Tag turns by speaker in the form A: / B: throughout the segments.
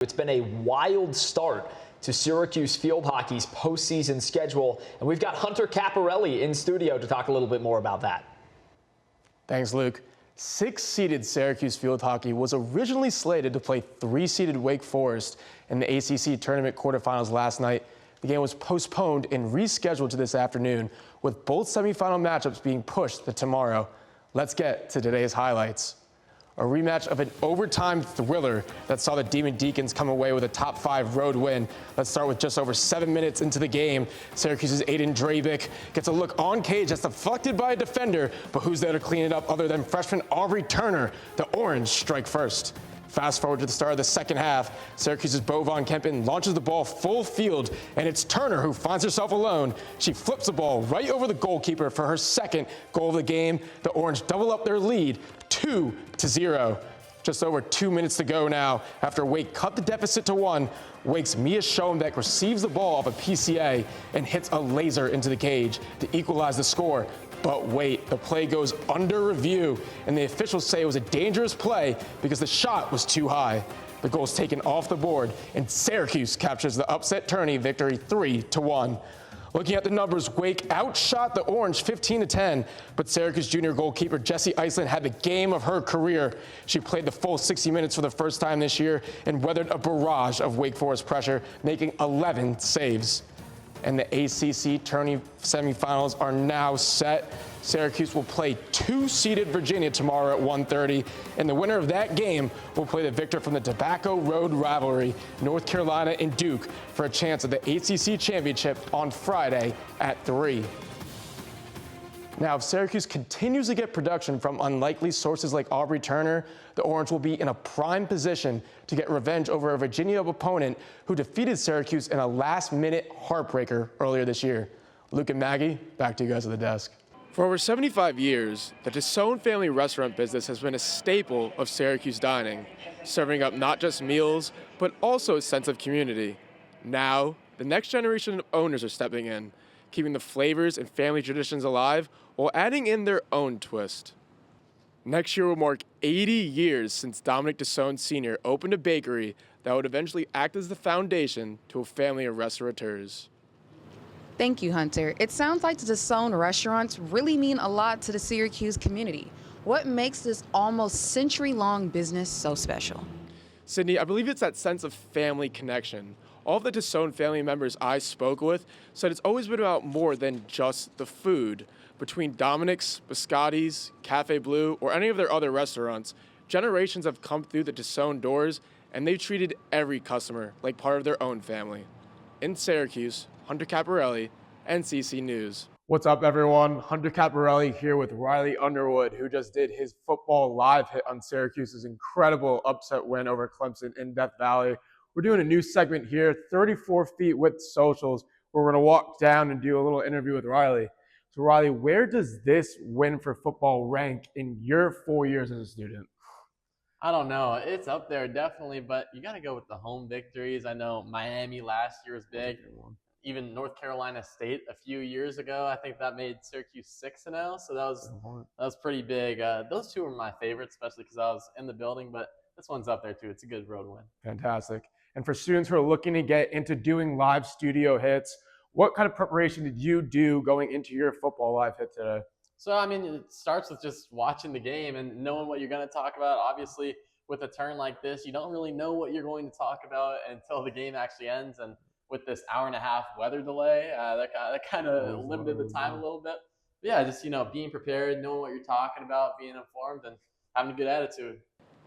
A: It's been a wild start to Syracuse field hockey's postseason schedule, and we've got Hunter Caparelli in studio to talk a little bit more about that.
B: Thanks, Luke. 6-seeded Syracuse field hockey was originally slated to play 3-seeded Wake Forest in the ACC tournament quarterfinals last night. The game was postponed and rescheduled to this afternoon, with both semifinal matchups being pushed to tomorrow. Let's get to today's highlights. A rematch of an overtime thriller that saw the Demon Deacons come away with a top 5 road win. Let's start with just over 7 minutes into the game. Syracuse's Aiden Drabick gets a look on cage that's deflected by a defender, but who's there to clean it up other than freshman Aubrey Turner? The Orange strike first. Fast forward to the start of the second half, Syracuse's Bo Von Kempen launches the ball full field, and it's Turner who finds herself alone. She flips the ball right over the goalkeeper for her second goal of the game. The Orange double up their lead, 2-0. Just over 2 minutes to go now. After Wake cut the deficit to 1, Wake's Mia Schoenbeck receives the ball off a PCA and hits a laser into the cage to equalize the score. But wait, the play goes under review, and the officials say it was a dangerous play because the shot was too high. The goal is taken off the board, and Syracuse captures the upset tourney victory 3-1. Looking at the numbers, Wake outshot the Orange 15-10, but Syracuse junior goalkeeper Jessie Iceland had the game of her career. She played the full 60 minutes for the first time this year and weathered a barrage of Wake Forest pressure, making 11 saves. And the ACC tourney semifinals are now set. Syracuse will play 2-seeded Virginia tomorrow at 1:30, and the winner of that game will play the victor from the Tobacco Road rivalry, North Carolina and Duke, for a chance at the ACC championship on Friday at 3. Now, if Syracuse continues to get production from unlikely sources like Aubrey Turner, the Orange will be in a prime position to get revenge over a Virginia opponent who defeated Syracuse in a last-minute heartbreaker earlier this year. Luke and Maggie, back to you guys at the desk. For over 75 years, the Tassone family restaurant business has been a staple of Syracuse dining, serving up not just meals, but also a sense of community. Now, the next generation of owners are stepping in, keeping the flavors and family traditions alive while adding in their own twist. Next year will mark 80 years since Dominic Tassone Sr. opened a bakery that would eventually act as the foundation to a family of restaurateurs.
C: Thank you, Hunter. It sounds like the Tassone restaurants really mean a lot to the Syracuse community. What makes this almost century-long business so special?
B: Sydney, I believe it's that sense of family connection. All of the Tassone family members I spoke with said it's always been about more than just the food. Between Dominic's, Biscotti's, Cafe Blue, or any of their other restaurants, generations have come through the Tassone doors, and they've treated every customer like part of their own family. In Syracuse, Hunter Caparelli, NCC News. What's up, everyone? Hunter Caparelli here with Riley Underwood, who just did his football live hit on Syracuse's incredible upset win over Clemson in Death Valley. We're doing a new segment here, 34 Feet with Socials, where we're going to walk down and do a little interview with Riley. So, Riley, where does this win for football rank in your 4 years as a student?
D: I don't know. It's up there, definitely, but you got to go with the home victories. I know Miami last year was big. Even North Carolina State a few years ago, I think that made Syracuse 6-0, so that was pretty big. Those two were my favorites, especially because I was in the building, but this one's up there, too. It's a good road win.
B: Fantastic. And for students who are looking to get into doing live studio hits, what kind of preparation did you do going into your football live hit today?
D: So, I mean, it starts with just watching the game and knowing what you're going to talk about. Obviously, with a turn like this, you don't really know what you're going to talk about until the game actually ends. And with this hour-and-a-half weather delay, that kind of limited the time a little bit. But yeah, just, being prepared, knowing what you're talking about, being informed, and having a good attitude.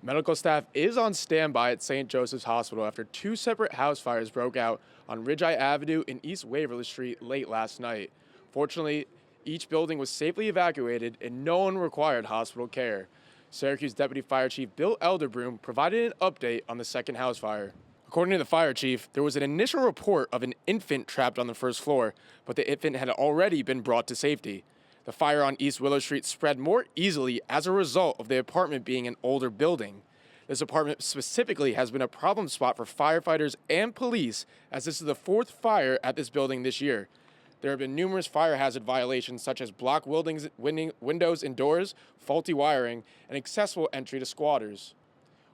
B: Medical staff is on standby at St. Joseph's Hospital after 2 separate house fires broke out on Ridgeye Avenue and East Waverly Street late last night. Fortunately, each building was safely evacuated and no one required hospital care. Syracuse Deputy Fire Chief Bill Elderbroom provided an update on the second house fire. According to the fire chief, there was an initial report of an infant trapped on the first floor, but the infant had already been brought to safety. The fire on East Willow Street spread more easily as a result of the apartment being an older building. This apartment specifically has been a problem spot for firefighters and police, as this is the 4th fire at this building this year. There have been numerous fire hazard violations such as blocked windows and doors, faulty wiring, and accessible entry to squatters.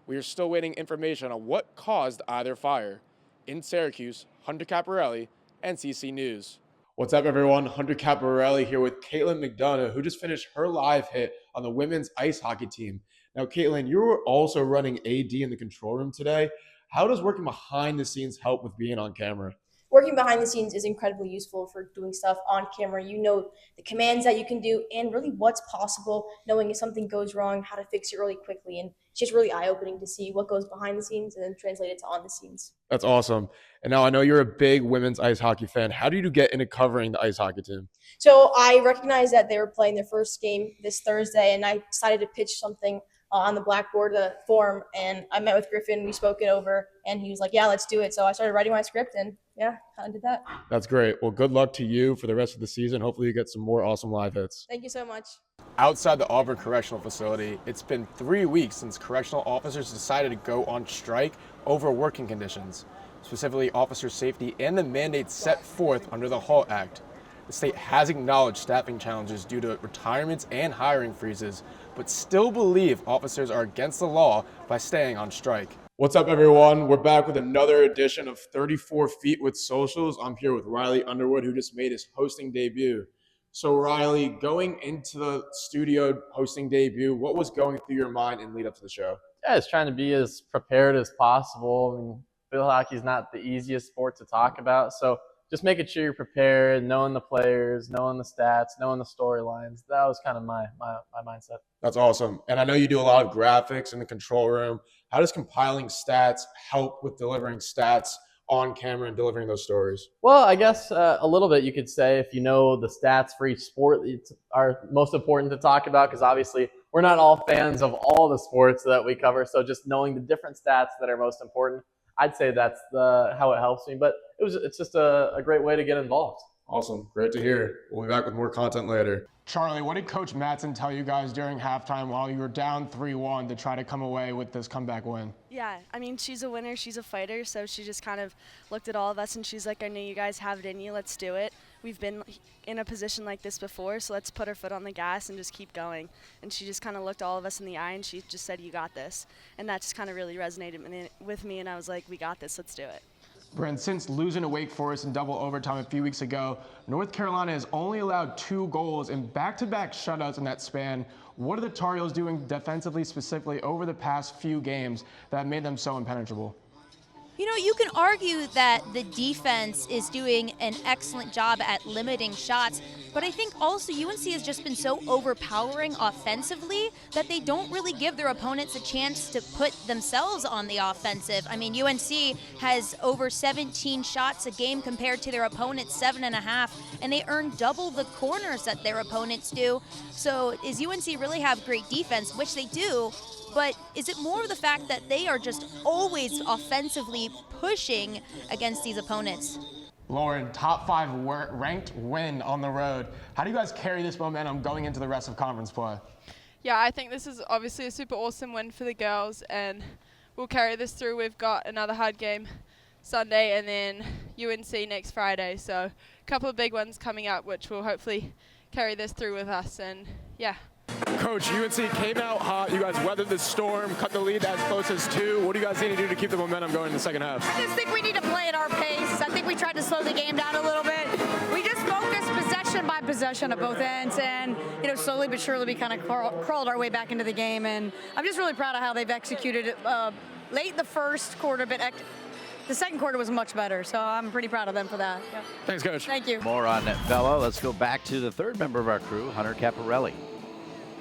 B: we are still waiting information on what caused either fire. In Syracuse, Hunter Caparelli, NCC News. What's up, everyone? Hunter Caparelli here with Caitlin McDonough, who just finished her live hit on the women's ice hockey team. Now, Caitlin, you were also running AD in the control room today. How does working behind the scenes help with being on camera?
E: Working behind the scenes is incredibly useful for doing stuff on camera. You know the commands that you can do and really what's possible, knowing if something goes wrong, how to fix it really quickly. And it's just really eye-opening to see what goes behind the scenes and then translate it to on the scenes.
B: That's awesome. And now I know you're a big women's ice hockey fan. How did you get into covering the ice hockey team?
E: So I recognized that they were playing their first game this Thursday, and I decided to pitch something on the blackboard form, and I met with Griffin. We spoke it over, and he was like, yeah, let's do it. So I started writing my script, and yeah, kind of did that.
B: That's great. Well, good luck to you for the rest of the season. Hopefully you get some more awesome live hits.
E: Thank you so much.
B: Outside the Auburn Correctional Facility, it's been 3 weeks since correctional officers decided to go on strike over working conditions, specifically officer safety and the mandates set forth under the HALT Act. The state has acknowledged staffing challenges due to retirements and hiring freezes, but still believe officers are against the law by staying on strike. What's up, everyone? We're back with another edition of 34 Feet with Socials. I'm here with Riley Underwood, who just made his hosting debut. So, Riley, going into the studio hosting debut, what was going through your mind in lead up to the show?
D: Yeah, it's trying to be as prepared as possible. I mean, field hockey is not the easiest sport to talk about, so just making sure you're prepared, knowing the players, knowing the stats, knowing the storylines. That was kind of my mindset.
B: That's awesome. And I know you do a lot of graphics in the control room. How does compiling stats help with delivering stats on camera and delivering those stories?
D: Well, I guess a little bit you could say if you know the stats for each sport are most important to talk about, because obviously we're not all fans of all the sports that we cover. So just knowing the different stats that are most important, I'd say that's how it helps me. But it's just a great way to get involved.
B: Awesome. Great to hear. We'll be back with more content later. Charlie, what did Coach Mattson tell you guys during halftime while you were down 3-1 to try to come away with this comeback win?
F: Yeah, I mean, she's a winner. She's a fighter. So she just kind of looked at all of us and she's like, I know you guys have it in you. Let's do it. We've been in a position like this before, so let's put our foot on the gas and just keep going. And she just kind of looked all of us in the eye and she just said, you got this. And that just kind of really resonated with me. And I was like, we got this. Let's do it.
B: Brent, since losing to Wake Forest in double overtime a few weeks ago, North Carolina has only allowed 2 goals and back-to-back shutouts in that span. What are the Tar Heels doing defensively, specifically over the past few games that made them so impenetrable?
G: You know, you can argue that the defense is doing an excellent job at limiting shots, but I think also UNC has just been so overpowering offensively that they don't really give their opponents a chance to put themselves on the offensive. I mean, UNC has over 17 shots a game compared to their opponents' 7.5, and they earn double the corners that their opponents do. So does UNC really have great defense, which they do, but is it more of the fact that they are just always offensively pushing against these opponents?
B: Lauren, top 5 ranked win on the road. How do you guys carry this momentum going into the rest of conference play?
H: Yeah, I think this is obviously a super awesome win for the girls, and we'll carry this through. We've got another hard game Sunday and then UNC next Friday, so a couple of big ones coming up, which will hopefully carry this through with us, and yeah.
B: Coach, UNC came out hot. You guys weathered the storm, cut the lead as close as 2. What do you guys need to do to keep the momentum going in the second half?
I: I just think we need to play at our pace. I think we tried to slow the game down a little bit. We just focused possession by possession at both ends, and slowly but surely we kind of crawled our way back into the game. And I'm just really proud of how they've executed it late in the first quarter, but the second quarter was much better, so I'm pretty proud of them for that. Yeah.
B: Thanks, Coach.
I: Thank you.
J: More on Bella. Let's go back to the third member of our crew, Hunter Caparelli.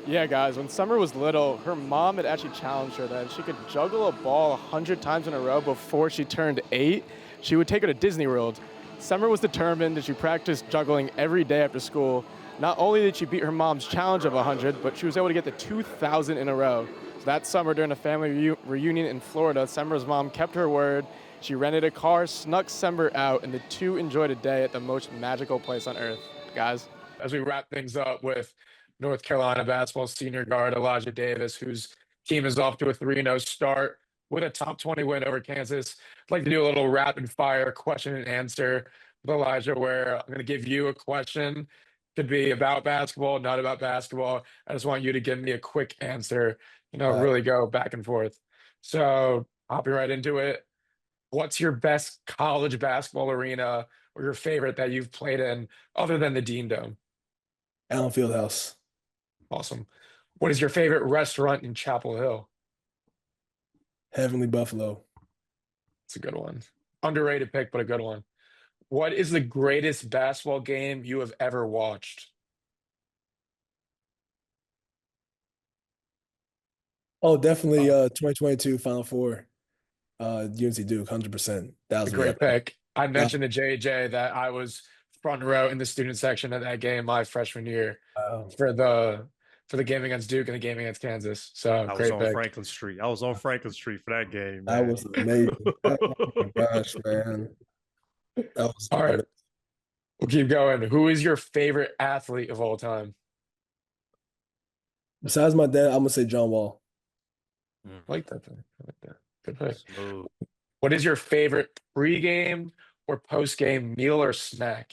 B: Yeah, guys, when Summer was little, her mom had actually challenged her that if she could juggle a ball 100 times in a row before she turned 8, she would take her to Disney World. Summer was determined, and she practiced juggling every day after school. Not only did she beat her mom's challenge of 100, but she was able to get to 2,000 in a row. So that summer, during a family reunion in Florida, Summer's mom kept her word. She rented a car, snuck Summer out, and the two enjoyed a day at the most magical place on earth. Guys, as we wrap things up with North Carolina basketball senior guard Elijah Davis, whose team is off to a 3-0 start with a top 20 win over Kansas. I'd like to do a little rapid fire question and answer with Elijah, where I'm going to give you a question. Could be about basketball, not about basketball. I just want you to give me a quick answer, really go back and forth.
K: So hopping right into it. What's your best college basketball arena or your favorite that you've played in other than the Dean Dome?
L: Allen Fieldhouse.
K: Awesome. What is your favorite restaurant in Chapel Hill?
L: Heavenly Buffalo.
K: It's a good one. Underrated pick, but a good one. What is the greatest basketball game you have ever watched?
L: Oh, definitely 2022 Final Four. UNC Duke, 100%. That
K: A
L: was
K: great pick. I
L: Yeah.
K: mentioned to JJ that I was front row in the student section of that game my freshman year
L: Wow.
K: for the game against Duke and the game against Kansas. So
M: I was
K: great
M: on
K: pick.
M: Franklin Street. I was on Franklin Street for that game,
L: That
M: man.
L: was amazing. Oh my gosh, man. That was
K: All right, we'll keep going. Who is your favorite athlete of all time?
L: Besides my dad, I'm gonna say John Wall.
K: I like that thing. I like that. Good pick.
M: Smooth.
K: What is your favorite pregame or postgame meal or snack?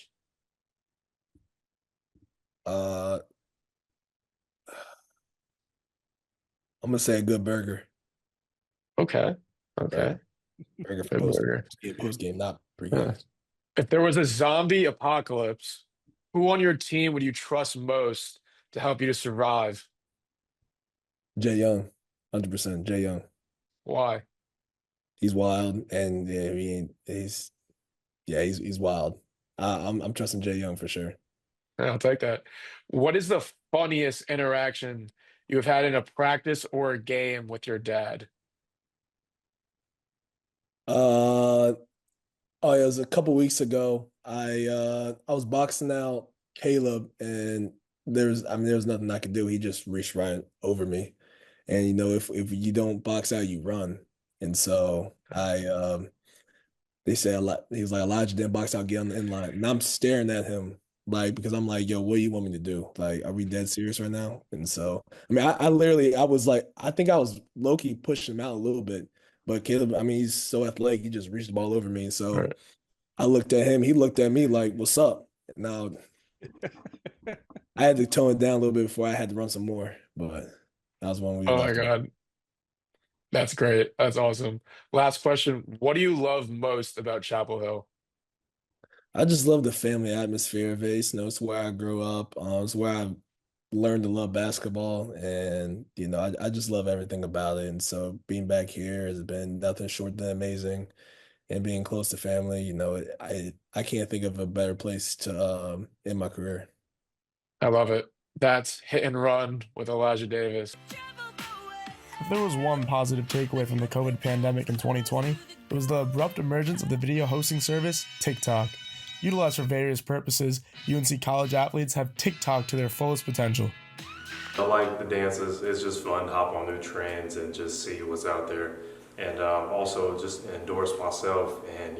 L: Uh, I'm gonna say a good burger.
K: Okay. Okay.
L: Burger for
K: Good burger.
L: post game, not pregame.
K: Yeah. If there was a zombie apocalypse, who on your team would you trust most to help you to survive?
L: Jay Young, 100%. Jay Young.
K: Why?
L: He's wild, and he's wild. I'm trusting Jay Young for sure.
K: Yeah, I'll take that. What is the funniest interaction you have had in a practice or a game with your dad?
L: Oh, yeah, it was a couple weeks ago. I was boxing out Caleb, and there was nothing I could do. He just reached right over me, and if you don't box out, you run. And so they say a lot. He was like, Elijah didn't box out, get on the end line, and I'm staring at him like because I'm like, yo, what do you want me to do? Like, are we dead serious right now? And so I mean, I literally I was like, I think I was low key pushing him out a little bit. But Caleb, I mean, he's so athletic. He just reached the ball over me. So
K: Right.
L: I looked at him. He looked at me like, what's up? Now, I had to tone it down a little bit before I had to run some more. But that was one we
K: Oh my
L: left.
K: God. That's great. That's awesome. Last question. What do you love most about Chapel Hill?
L: I just love the family atmosphere of it. It's where I grew up. It's where I learned to love basketball. And, I just love everything about it. And so being back here has been nothing short than amazing. And being close to family, I can't think of a better place to end my career.
K: I love it. That's Hit and Run with Elijah Davis.
B: If there was one positive takeaway from the COVID pandemic in 2020, it was the abrupt emergence of the video hosting service, TikTok. Utilized for various purposes, UNC college athletes have TikTok to their fullest potential.
N: I like the dances. It's just fun to hop on new trends and just see what's out there. And also just endorse myself and,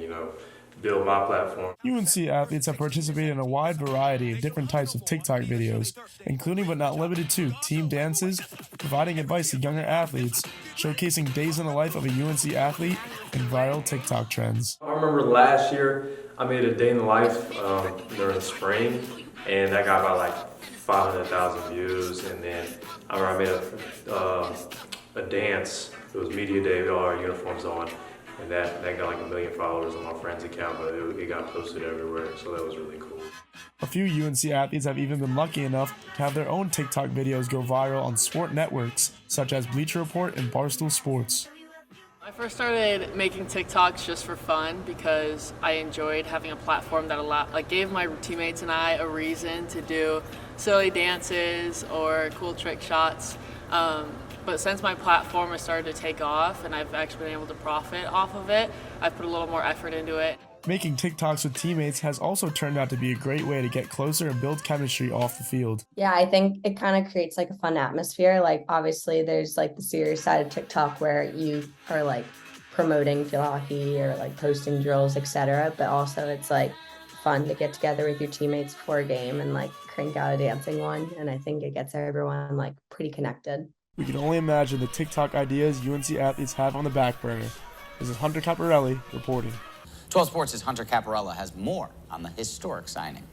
N: build my platform.
B: UNC athletes have participated in a wide variety of different types of TikTok videos, including but not limited to team dances, providing advice to younger athletes, showcasing days in the life of a UNC athlete, and viral TikTok trends.
N: I remember last year I made a day in the life during spring, and that got about like 500,000 views. And then I remember I made a dance. It was media day with all our uniforms on. And that got like 1 million followers on my friend's account, but it got posted everywhere, so that was really cool.
B: A few UNC athletes have even been lucky enough to have their own TikTok videos go viral on sport networks, such as Bleacher Report and Barstool Sports.
O: I first started making TikToks just for fun because I enjoyed having a platform that gave my teammates and I a reason to do silly dances or cool trick shots. But since my platform has started to take off and I've actually been able to profit off of it, I've put a little more effort into it.
B: Making TikToks with teammates has also turned out to be a great way to get closer and build chemistry off the field.
P: Yeah, I think it kind of creates like a fun atmosphere. Like obviously there's like the serious side of TikTok where you are like promoting field hockey or like posting drills, etc. But also it's like fun to get together with your teammates before a game and like crank out a dancing one. And I think it gets everyone like pretty connected.
B: We can only imagine the TikTok ideas UNC athletes have on the back burner. This is Hunter Caparelli reporting.
Q: 12 Sports' Hunter Caparella has more on the historic signing.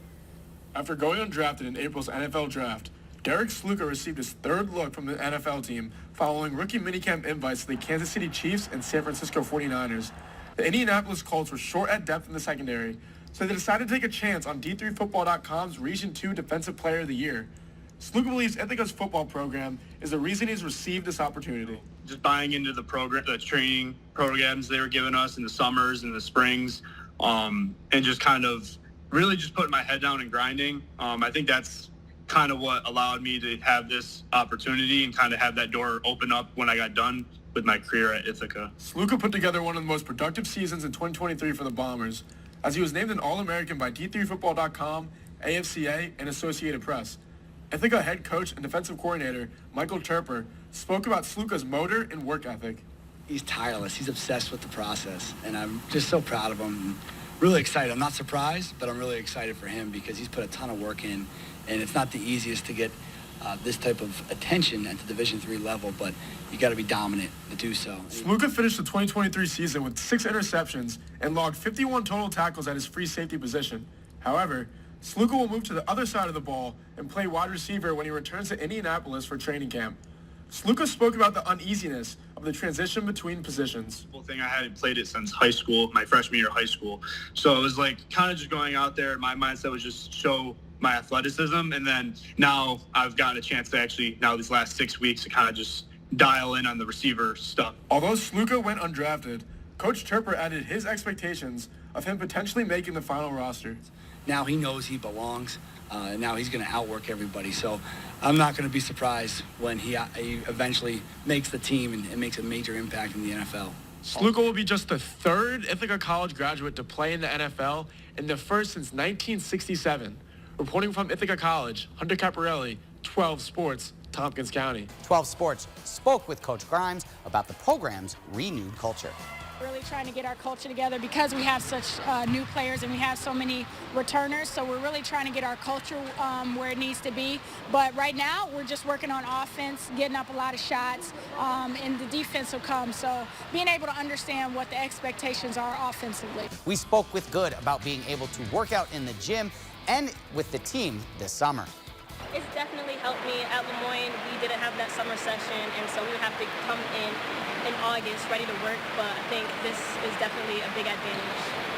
R: After going undrafted in April's NFL draft,
B: Derek Sluka received his third look from the NFL team following rookie minicamp invites to the Kansas City Chiefs and San Francisco 49ers. The Indianapolis Colts were short at depth in the secondary, so they decided to take a chance on D3Football.com's Region 2 Defensive Player of the Year. Sluka believes Ithaca's football program is the reason he's received this opportunity.
R: Just buying into the program, the training programs they were giving us in the summers and the springs, and just kind of really just putting my head down and grinding. I think that's kind of what allowed me to have this opportunity and kind of have that door open up when I got done with my career at Ithaca.
B: Sluka put together one of the most productive seasons in 2023 for the Bombers, as he was named an All-American by D3Football.com, AFCA, and Associated Press. Ithaca head coach and defensive coordinator Michael Terper spoke about Sluka's motor and work ethic.
S: He's tireless. He's obsessed with the process, and I'm just so proud of him. Really excited. I'm not surprised, but I'm really excited for him because he's put a ton of work in, and it's not the easiest to get this type of attention at the Division III level, but you got to be dominant to do so.
B: Sluka finished the 2023 season with 6 interceptions and logged 51 total tackles at his free safety position. However, Sluka will move to the other side of the ball and play wide receiver when he returns to Indianapolis for training camp. Sluka spoke about the uneasiness of the transition between positions.
R: Whole thing, I hadn't played it since high school, my freshman year of high school. So it was like kind of just going out there. My mindset was just show my athleticism. And then now I've gotten a chance to actually, now these last 6 weeks, to kind of just dial in on the receiver stuff.
B: Although Sluka went undrafted, Coach Terper added his expectations of him potentially making the final roster.
S: Now he knows he belongs. Now he's going to outwork everybody. So I'm not going to be surprised when he eventually makes the team and makes a major impact in the NFL.
B: Sluka will be just the third Ithaca College graduate to play in the NFL and the first since 1967. Reporting from Ithaca College, Hunter Caparelli, 12 Sports, Tompkins County.
Q: 12 Sports spoke with Coach Grimes about the program's renewed culture.
T: Really trying to get our culture together because we have such new players and we have so many returners. So we're really trying to get our culture where it needs to be. But right now, we're just working on offense, getting up a lot of shots, and the defense will come. So being able to understand what the expectations are offensively.
Q: We spoke with Good about being able to work out in the gym and with the team this summer.
U: It's definitely helped me. At Lemoyne, we didn't have that summer session, and so we would have to come in August ready to work, but I think this is definitely a big advantage.